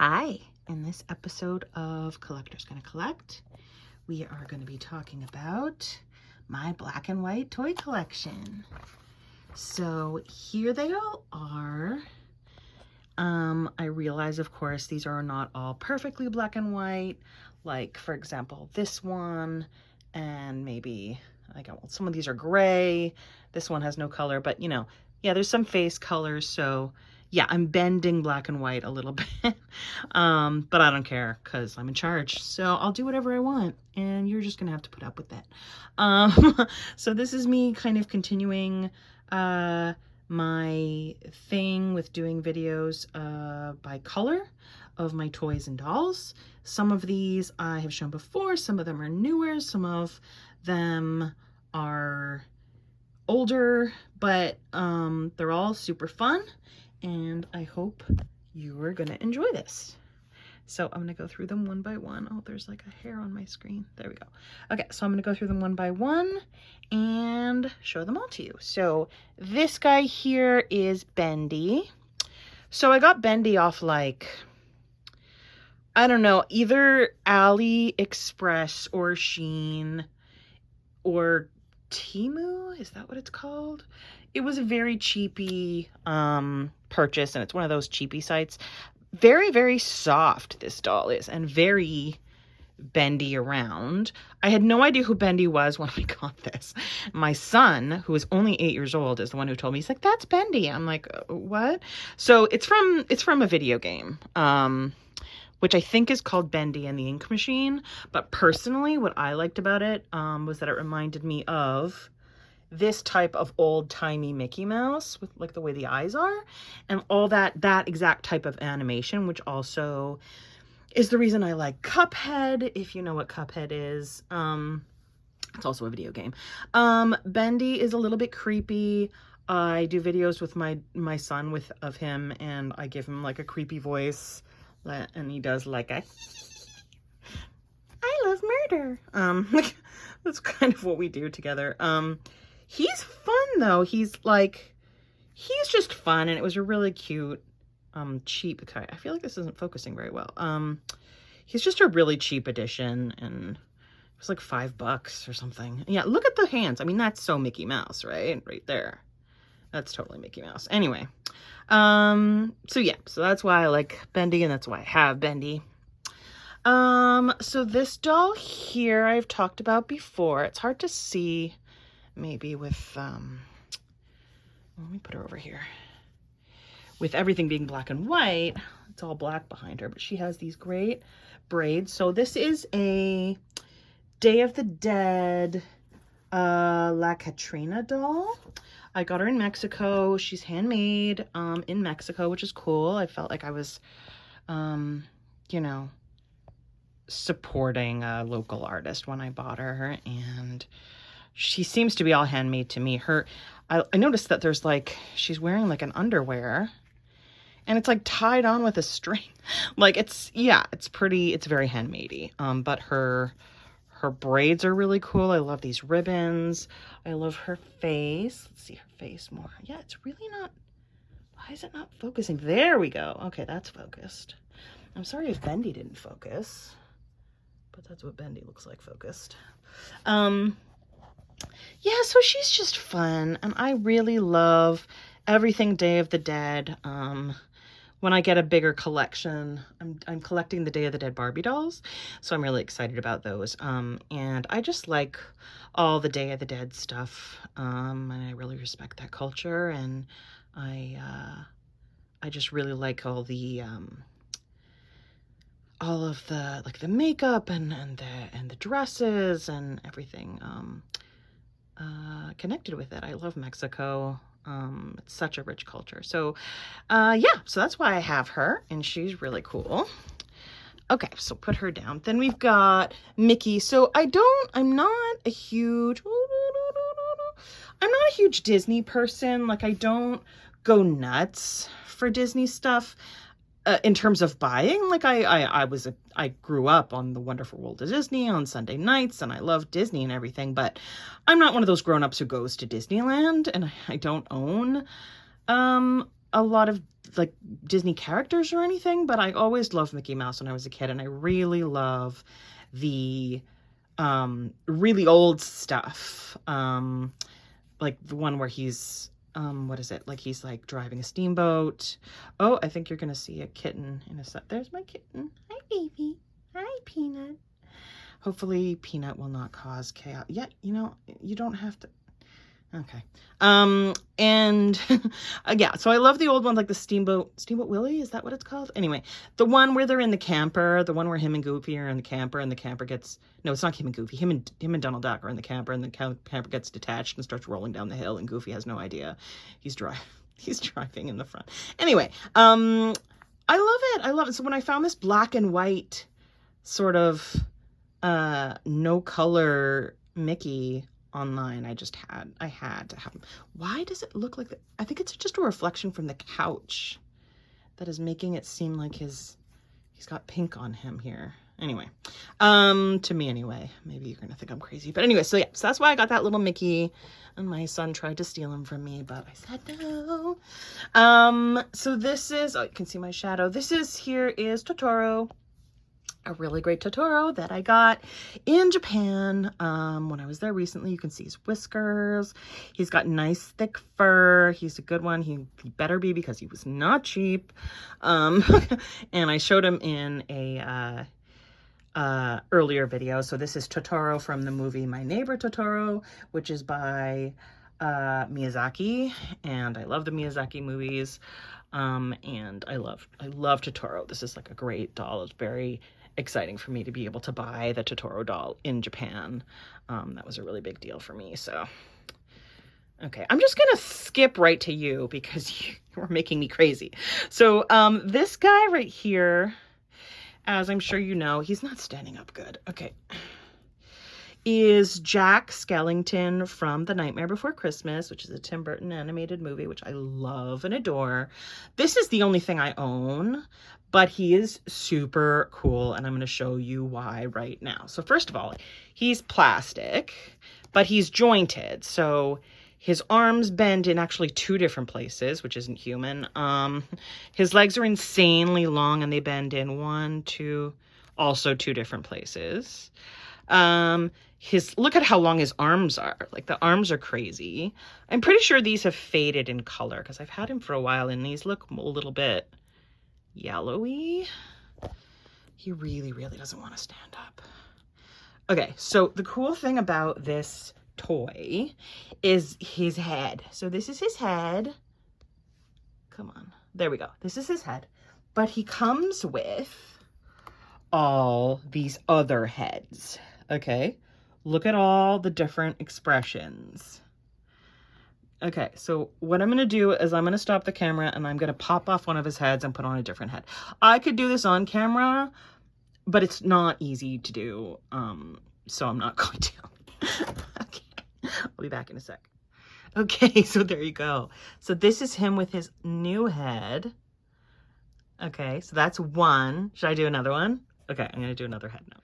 Hi, in this episode of Collector's Gonna Collect, we are going to be talking about my black and white toy collection. So here they all are. I realize, of course, these are not all perfectly black and white. Like, for example, this one, and maybe, some of these are gray. This one has no color, but yeah, there's some face colors, so yeah, I'm bending black and white a little bit. But I don't care because I'm in charge. So I'll do whatever I want and you're just gonna have to put up with that. So this is me kind of continuing my thing with doing videos by color of my toys and dolls. Some of these I have shown before, some of them are newer, some of them are older, but they're all super fun. And I hope you are going to enjoy this. So I'm going to go through them one by one. Oh, there's like a hair on my screen. There we go. Okay, so I'm going to go through them one by one and show them all to you. So this guy here is Bendy. So I got Bendy off like, I don't know, either AliExpress or Shein or Temu. Is that what it's called? It was a very cheapy purchase, and it's one of those cheapy sites. Very, very soft this doll is, and very bendy around. I had no idea who Bendy was when I got this. My son, who is only 8 years old, is the one who told me. He's like, "That's Bendy." I'm like, "What?" So it's from a video game, which I think is called Bendy and the Ink Machine. But personally, what I liked about it was that it reminded me of this type of old-timey Mickey Mouse with like the way the eyes are and all that exact type of animation, which also is the reason I like Cuphead, if you know what Cuphead is. It's also a video game. Bendy is a little bit creepy. I do videos with my son of him, and I give him like a creepy voice, and he does like a I love murder. That's kind of what we do together. He's fun though. He's just fun, and it was a really cute, cheap. I feel like this isn't focusing very well. He's just a really cheap edition, and it was like $5 or something. Yeah, look at the hands. I mean, that's so Mickey Mouse, right? Right there. That's totally Mickey Mouse. Anyway, so yeah, so that's why I like Bendy, and that's why I have Bendy. So this doll here I've talked about before. It's hard to see maybe with, let me put her over here. With everything being black and white, it's all black behind her, but she has these great braids. So this is a Day of the Dead La Catrina doll. I got her in Mexico. She's handmade in Mexico, which is cool. I felt like I was, you know, supporting a local artist when I bought her, and she seems to be all handmade to me. I noticed that there's like, she's wearing like an underwear, and it's like tied on with a string. Like it's pretty, it's very handmade-y. But her braids are really cool. I love these ribbons. I love her face. Let's see her face more. Yeah, it's really not, why is it not focusing? There we go. Okay, that's focused. I'm sorry if Bendy didn't focus, but that's what Bendy looks like focused. Yeah, so she's just fun, and I really love everything Day of the Dead. When I get a bigger collection, I'm collecting the Day of the Dead Barbie dolls, so I'm really excited about those. And I just like all the Day of the Dead stuff, and I really respect that culture, and I just really like all of the like the makeup and the dresses and everything connected with it. I love Mexico. It's such a rich culture. So yeah, so that's why I have her, and she's really cool. Okay, so put her down. Then we've got Mickey. So I'm not a huge Disney person. Like, I don't go nuts for Disney stuff. In terms of buying, like I grew up on The Wonderful World of Disney on Sunday nights, and I love Disney and everything, but I'm not one of those grown-ups who goes to Disneyland, and I don't own a lot of like Disney characters or anything, but I always loved Mickey Mouse when I was a kid, and I really love the really old stuff. Like the one where he's what is it? Like he's like driving a steamboat. Oh, I think you're gonna see a kitten in a set. There's my kitten. Hi, baby. Hi, Peanut. Hopefully Peanut will not cause chaos. Yeah, you know, you don't have to. Okay. And yeah, so I love the old ones, like the Steamboat Willie, is that what it's called? Anyway, the one where they're in the camper, the one where him and Goofy are in the camper, and the camper gets, no, it's not him and Goofy, him and Donald Duck are in the camper, and the camper gets detached and starts rolling down the hill, and Goofy has no idea. He's driving in the front. Anyway, I love it. I love it. So when I found this black and white sort of no color Mickey online, I had to have him. Why does it look like that? I think it's just a reflection from the couch that is making it seem like he's got pink on him here. Anyway, to me anyway, maybe you're gonna think I'm crazy, but anyway, so yeah, so that's why I got that little Mickey, and my son tried to steal him from me, but I said no. So this is, oh, you can see my shadow. Here is Totoro. A really great Totoro that I got in Japan when I was there recently. You can see his whiskers. He's got nice thick fur. He's a good one. He better be, because he was not cheap. And I showed him in a earlier video. So this is Totoro from the movie My Neighbor Totoro, which is by Miyazaki, and I love the Miyazaki movies. And I love Totoro. This is like a great doll. It's very exciting for me to be able to buy the Totoro doll in Japan. That was a really big deal for me. So, okay, I'm just gonna skip right to you because you're making me crazy. So, this guy right here, as I'm sure you know, he's not standing up good. Okay. Is Jack Skellington from The Nightmare Before Christmas, which is a Tim Burton animated movie, which I love and adore. This is the only thing I own, but he is super cool, and I'm going to show you why right now. So first of all, he's plastic, but he's jointed. So his arms bend in actually 2 different places, which isn't human. His legs are insanely long, and they bend in 1, 2, also 2 different places. Look at how long his arms are. Like, the arms are crazy. I'm pretty sure these have faded in color because I've had him for a while, and these look a little bit yellowy. He really, really doesn't want to stand up. Okay, so the cool thing about this toy is his head. So this is his head. Come on. There we go. This is his head. But he comes with all these other heads. Okay, look at all the different expressions. Okay, so what I'm going to do is I'm going to stop the camera, and I'm going to pop off one of his heads and put on a different head. I could do this on camera, but it's not easy to do, so I'm not going to. Okay, I'll be back in a sec. Okay, so there you go. So this is him with his new head. Okay, so that's one. Should I do another one? Okay, I'm going to do another head now.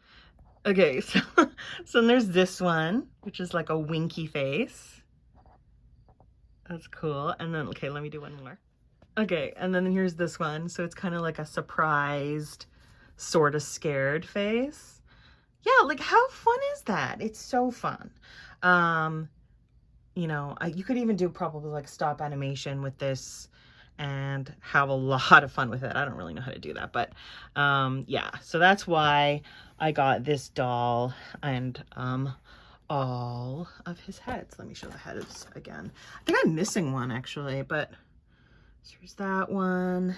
Okay, so there's this one, which is like a winky face. That's cool. And then, okay, let me do one more. Okay, and then here's this one. So it's kind of like a surprised, sort of scared face. Yeah, like how fun is that? It's so fun. You know, you could even do probably like stop animation with this and have a lot of fun with it. I don't really know how to do that, but yeah, so that's why I got this doll and all of his heads. Let me show the heads again. I think I'm missing one actually, but here's that one.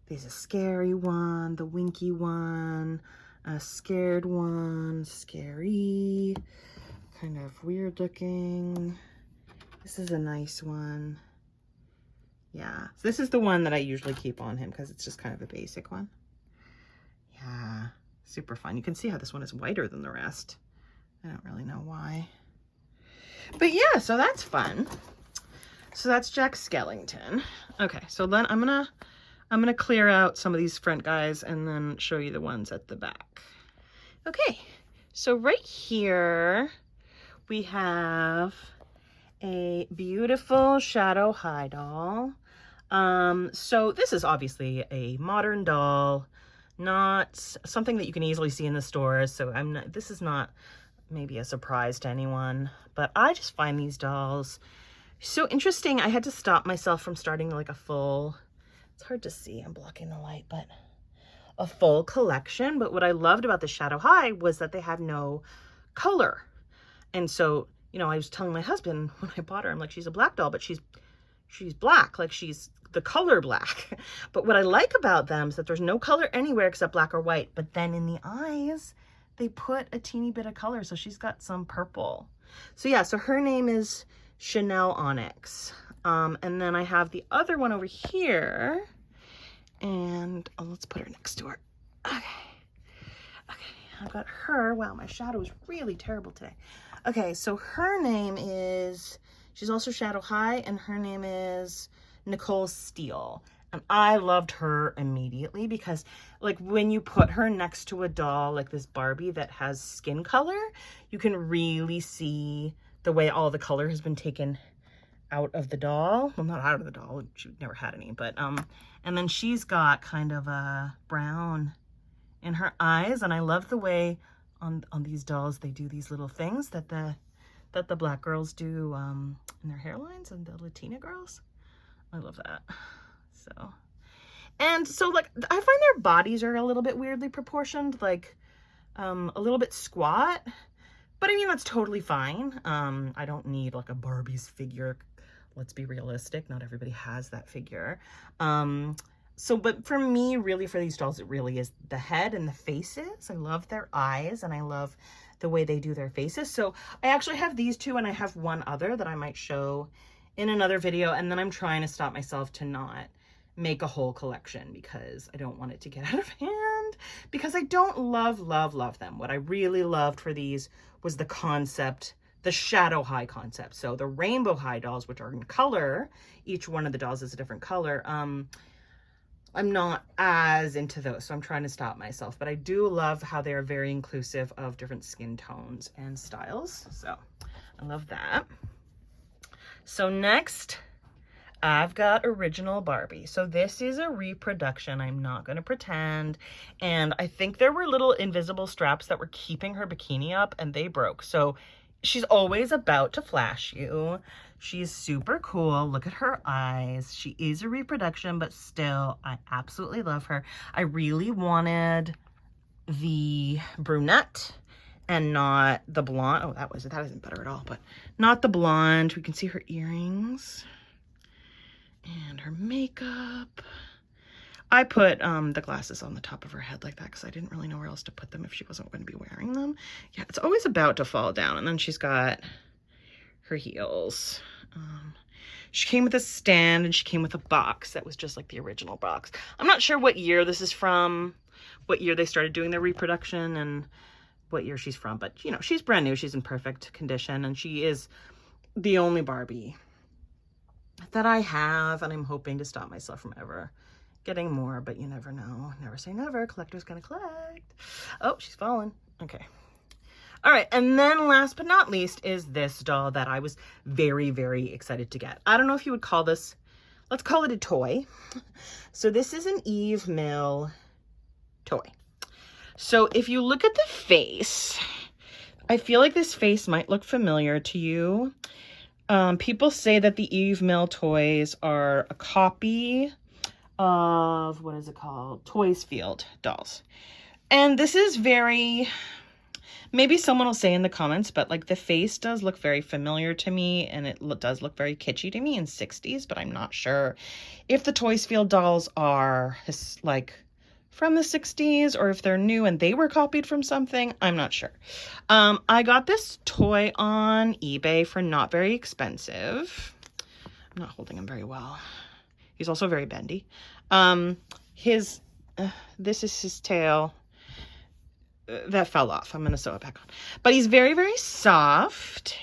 There's a scary one, the winky one, a scared one, scary, kind of weird looking. This is a nice one. Yeah, so this is the one that I usually keep on him because it's just kind of a basic one. Yeah, super fun. You can see how this one is whiter than the rest. I don't really know why. But yeah, so that's fun. So that's Jack Skellington. Okay, so then I'm gonna clear out some of these front guys and then show you the ones at the back. Okay, so right here we have a beautiful Shadow High doll. So this is obviously a modern doll, not something that you can easily see in the stores. So this is not maybe a surprise to anyone, but I just find these dolls so interesting. I had to stop myself from starting like a full, it's hard to see, I'm blocking the light, but a full collection. But what I loved about the Shadow High was that they had no color. And so, you know, I was telling my husband when I bought her, I'm like, she's a black doll, but she's black, like she's the color black. But what I like about them is that there's no color anywhere except black or white. But then in the eyes, they put a teeny bit of color. So she's got some purple. So yeah, so her name is Chanel Onyx. And then I have the other one over here. And let's put her next to her. Okay. I've got her. Wow, my shadow is really terrible today. Okay, so her name is, she's also Shadow High, and her name is Nicole Steele. And I loved her immediately because, like, when you put her next to a doll like this Barbie that has skin color, you can really see the way all the color has been taken out of the doll. Well, not out of the doll, she never had any, but and then she's got kind of a brown in her eyes, and I love the way on these dolls they do these little things that the black girls do in their hairlines, and the Latina girls. I love that. So like I find their bodies are a little bit weirdly proportioned, like a little bit squat, but I mean that's totally fine. I don't need like a Barbie's figure. Let's be realistic, not everybody has that figure. But for me, really, for these dolls, it really is the head and the faces. I love their eyes, and I love the way they do their faces. So I actually have these two, and I have one other that I might show in another video, and then I'm trying to stop myself to not make a whole collection because I don't want it to get out of hand, because I don't love them. What I really loved for these was the concept, the Shadow High concept. So the Rainbow High dolls, which are in color, each one of the dolls is a different color. I'm not as into those, so I'm trying to stop myself. But I do love how they are very inclusive of different skin tones and styles. So I love that. So next, I've got Original Barbie. So this is a reproduction. I'm not going to pretend. And I think there were little invisible straps that were keeping her bikini up, and they broke. So she's always about to flash you. She's super cool. Look at her eyes. She is a reproduction, but still, I absolutely love her. I really wanted the brunette and not the blonde. Oh, that isn't better at all, but not the blonde. We can see her earrings and her makeup. I put the glasses on the top of her head like that because I didn't really know where else to put them if she wasn't going to be wearing them. Yeah, it's always about to fall down. And then she's got her heels. She came with a stand, and she came with a box that was just like the original box. I'm not sure what year this is from, what year they started doing their reproduction, and what year she's from. But, you know, she's brand new. She's in perfect condition, and she is the only Barbie that I have, and I'm hoping to stop myself from ever getting more, but you never know. Never say never. Collector's gonna collect. Oh, she's fallen. Okay. All right, and then last but not least is this doll that I was very, very excited to get. I don't know if you would call this, let's call it a toy. So this is an Eve Mill toy. So if you look at the face, I feel like this face might look familiar to you. People say that the Eve Mill toys are a copy of, what is it called? Toys Field dolls. And this is very, maybe someone will say in the comments, but like the face does look very familiar to me, and it does look very kitschy to me in 60s, but I'm not sure if the Toys Field dolls are like from the 60s or if they're new and they were copied from something. I'm not sure. I got this toy on eBay for not very expensive. I'm not holding him very well. He's also very bendy. This is his tail. That fell off. I'm going to sew it back on. But he's very, very soft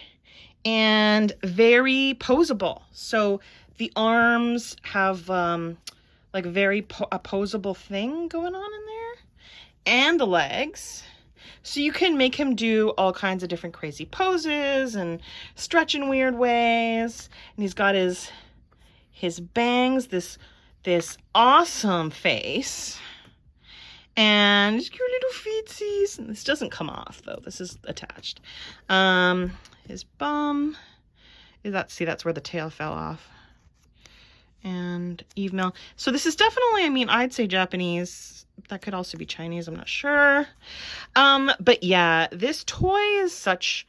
and very poseable. So the arms have like very a poseable thing going on in there. And the legs. So you can make him do all kinds of different crazy poses and stretch in weird ways. And he's got his his bangs, this awesome face, and his cute little feetsies. And this doesn't come off though. This is attached. His bum. That's where the tail fell off. And Eve Mill. So this is definitely, I mean, I'd say Japanese. That could also be Chinese, I'm not sure. But yeah, this toy is such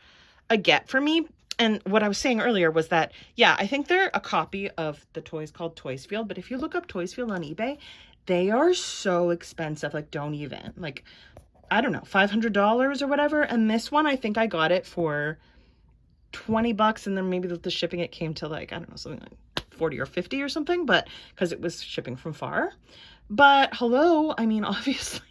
a get for me. And what I was saying earlier was that, yeah, I think they're a copy of the toys called Toysfield. But if you look up Toysfield on eBay, they are so expensive. Like, don't even. Like, I don't know, $500 or whatever. And this one, I think I got it for 20 bucks, and then maybe the shipping, it came to like, I don't know, something like 40 or 50 or something, but because it was shipping from far. But hello, I mean, obviously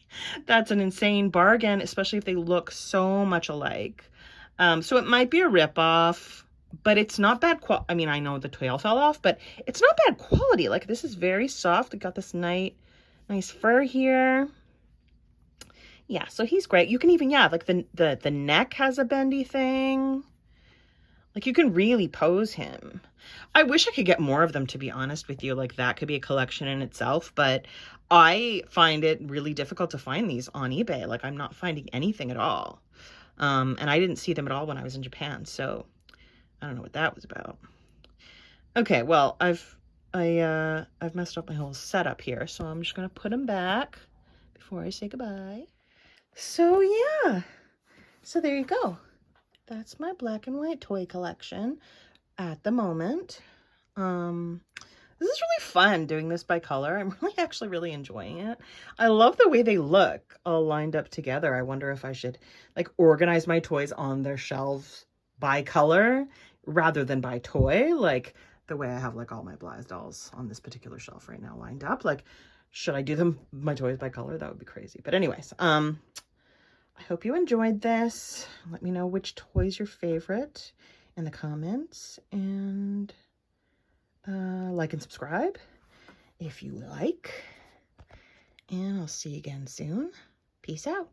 that's an insane bargain, especially if they look so much alike. So it might be a ripoff, but it's not bad I mean, I know the tail fell off, but it's not bad quality. Like, this is very soft. It got this nice fur here. Yeah, so he's great. You can even, yeah, like the neck has a bendy thing. Like, you can really pose him. I wish I could get more of them, to be honest with you. Like, that could be a collection in itself, but I find it really difficult to find these on eBay. Like, I'm not finding anything at all. And I didn't see them at all when I was in Japan, so I don't know what that was about. Okay, well, I've messed up my whole setup here, so I'm just gonna put them back before I say goodbye. So yeah, so there you go. That's my black and white toy collection at the moment. This is really fun doing this by color. I'm actually really enjoying it. I love the way they look all lined up together. I wonder if I should like organize my toys on their shelves by color rather than by toy, like the way I have like all my Blythe dolls on this particular shelf right now lined up. Like, should I do them, my toys by color? That would be crazy. But anyways, I hope you enjoyed this. Let me know which toy's your favorite in the comments, and like and subscribe if you like. And I'll see you again soon. Peace out.